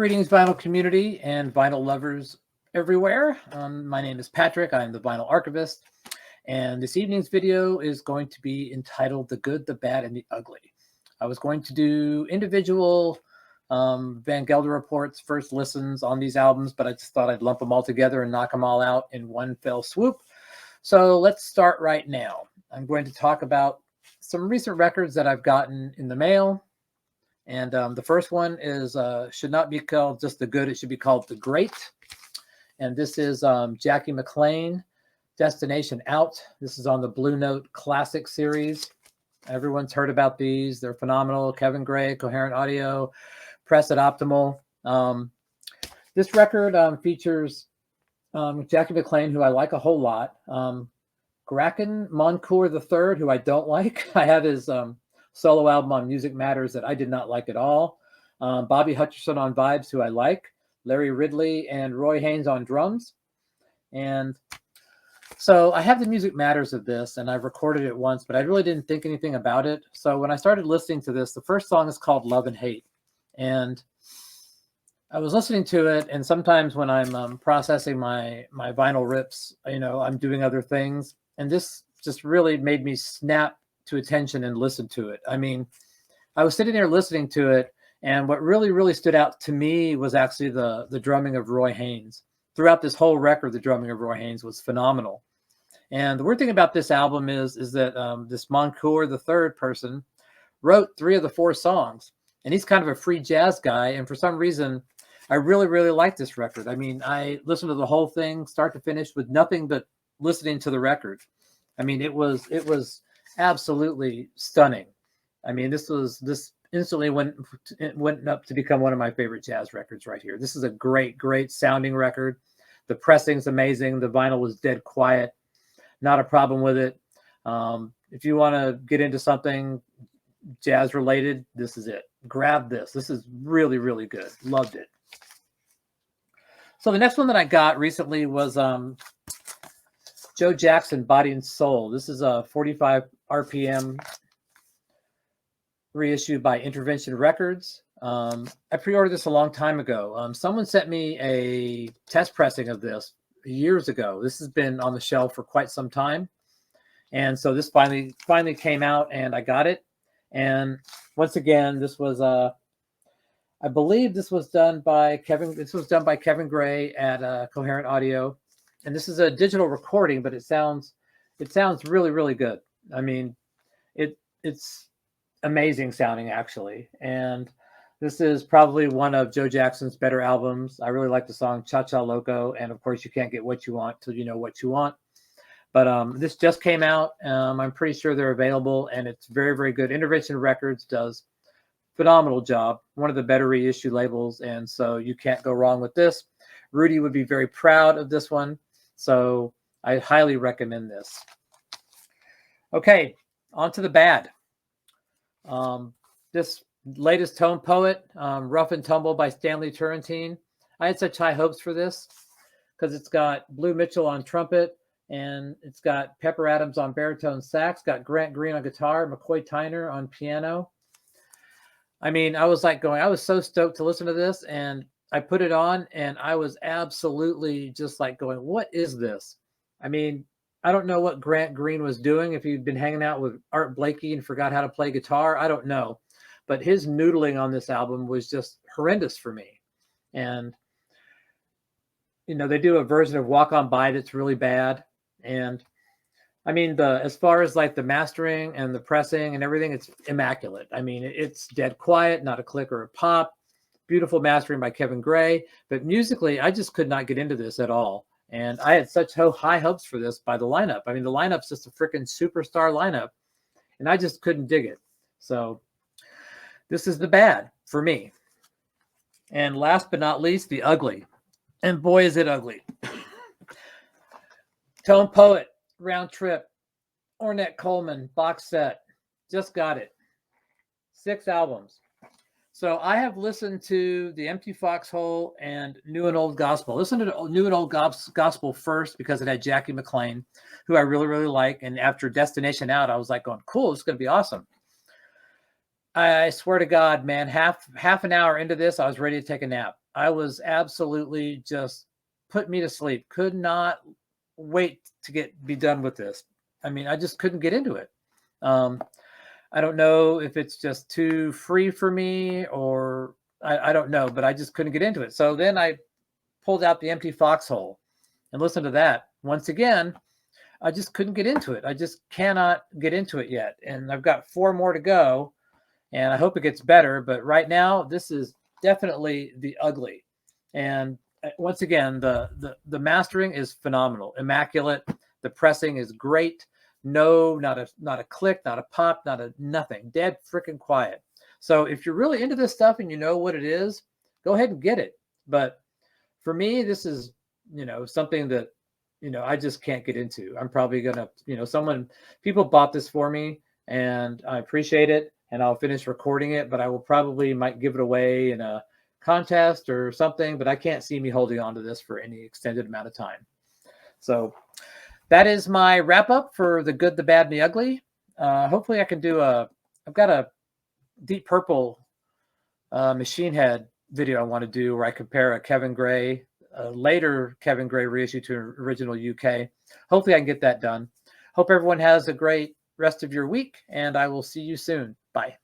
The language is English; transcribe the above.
Greetings, vinyl community and vinyl lovers everywhere. My name is Patrick. I'm the vinyl archivist, and this evening's video is going to be entitled The Good, the Bad, and the Ugly. I was going to do individual Van Gelder Report's first listens on these albums, but I just thought I'd lump them all together and knock them all out in one fell swoop. So let's start right now. I'm going to talk about some recent records that I've gotten in the mail. And the first one is should not be called just the good, it should be called the great. And this is Jackie McClean, Destinaiton Out. This is on the Blue Note Classic series. Everyone's heard about these. They're phenomenal. Kevin Gray, Coherent Audio, Press at Optimal. This record features Jackie McClean, who I like a whole lot. Gracken Moncour III, who I don't like. I have his solo album on Music Matters that I did not like at all. Bobby Hutcherson on Vibes, who I like. Larry Ridley and Roy Haynes on drums. And so I have the Music Matters of this, and I've recorded it once, but I really didn't think anything about it. So when I started listening to this, the first song is called Love and Hate. And I was listening to it, and sometimes when I'm processing my vinyl rips, I'm doing other things. And this just really made me snap to attention and listen to it. I mean, I was sitting there listening to it, and what really stood out to me was actually the drumming of Roy Haynes. Throughout this whole record, the drumming of Roy Haynes was phenomenal. And the weird thing about this album is that this Moncour, the third person, wrote 3 of the 4 songs, and he's kind of a free jazz guy. And for some reason, I really like this record. I mean, I listened to the whole thing, start to finish, with nothing but listening to the record. I mean, it was absolutely stunning. I mean, this instantly went up to become one of my favorite jazz records right here. This is a great sounding record. The pressing's amazing. The vinyl was dead quiet. Not a problem with it. If you want to get into something jazz related, this is it. Grab this. This is really good. Loved it. So the next one that I got recently was Joe Jackson, Body and Soul. This is a 45 RPM reissue by Intervention Records. I pre-ordered this a long time ago. Someone sent me a test pressing of this years ago. This has been on the shelf for quite some time. And so this finally came out, and I got it. And once again, this was I believe this was done by Kevin Gray at Coherent Audio. And this is a digital recording, but it sounds really good. I mean, it's amazing sounding, actually. And this is probably one of Joe Jackson's better albums. I really like the song Cha Cha Loco, and of course you can't get what you want till you know what you want. But this just came out. I'm pretty sure they're available, and it's very good. Intervention Records does phenomenal job. One of the better reissue labels, and so you can't go wrong with this. Rudy would be very proud of this one, so I highly recommend this. Okay, on to the bad. This latest Tone Poet, Rough and Tumble by Stanley Turrentine. I had such high hopes for this because it's got Blue Mitchell on trumpet, and it's got Pepper Adams on baritone sax, got Grant Green on guitar, McCoy Tyner on piano. I mean, I was so stoked to listen to this, and I put it on, and I was absolutely just like going, what is this? I mean, I don't know what Grant Green was doing, if he'd been hanging out with Art Blakey and forgot how to play guitar. I don't know. But his noodling on this album was just horrendous for me. And, they do a version of Walk On By that's really bad. And, I mean, as far as like the mastering and the pressing and everything, it's immaculate. I mean, it's dead quiet, not a click or a pop. Beautiful mastering by Kevin Gray. But musically, I just could not get into this at all. And I had such high hopes for this by the lineup. I mean, the lineup's just a freaking superstar lineup, and I just couldn't dig it. So this is the bad for me. And last but not least, the ugly. And boy, is it ugly. Tone Poet, Round Trip, Ornette Coleman, box set. Just got it. 6 albums. So I have listened to The Empty Foxhole and New and Old Gospel. Listen to New and Old Gospel first because it had Jackie McClean, who I really like. And after Destinaiton Out, I was like going, cool, it's going to be awesome. I swear to God, man, half an hour into this, I was ready to take a nap. I was absolutely just put me to sleep. Could not wait to be done with this. I mean, I just couldn't get into it. I don't know if it's just too free for me, or I don't know, but I just couldn't get into it. So then I pulled out the Empty Foxhole and listened to that. Once again, I just couldn't get into it. I just cannot get into it yet. And I've got 4 more to go, and I hope it gets better. But right now, this is definitely the ugly. And once again, the mastering is phenomenal, immaculate. The pressing is great. No, not a click, not a pop, not a nothing. Dead freaking quiet. So if you're really into this stuff and you know what it is, go ahead and get it. But for me, this is, something that, I just can't get into. I'm probably gonna, people bought this for me, and I appreciate it, and I'll finish recording it, but I will probably might give it away in a contest or something, but I can't see me holding on to this for any extended amount of time. So that is my wrap up for the good, the bad, and the ugly. Hopefully I can do I've got a Deep Purple Machine Head video I want to do where I compare a Kevin Gray, later Kevin Gray reissue to original UK. Hopefully I can get that done. Hope everyone has a great rest of your week, and I will see you soon. Bye.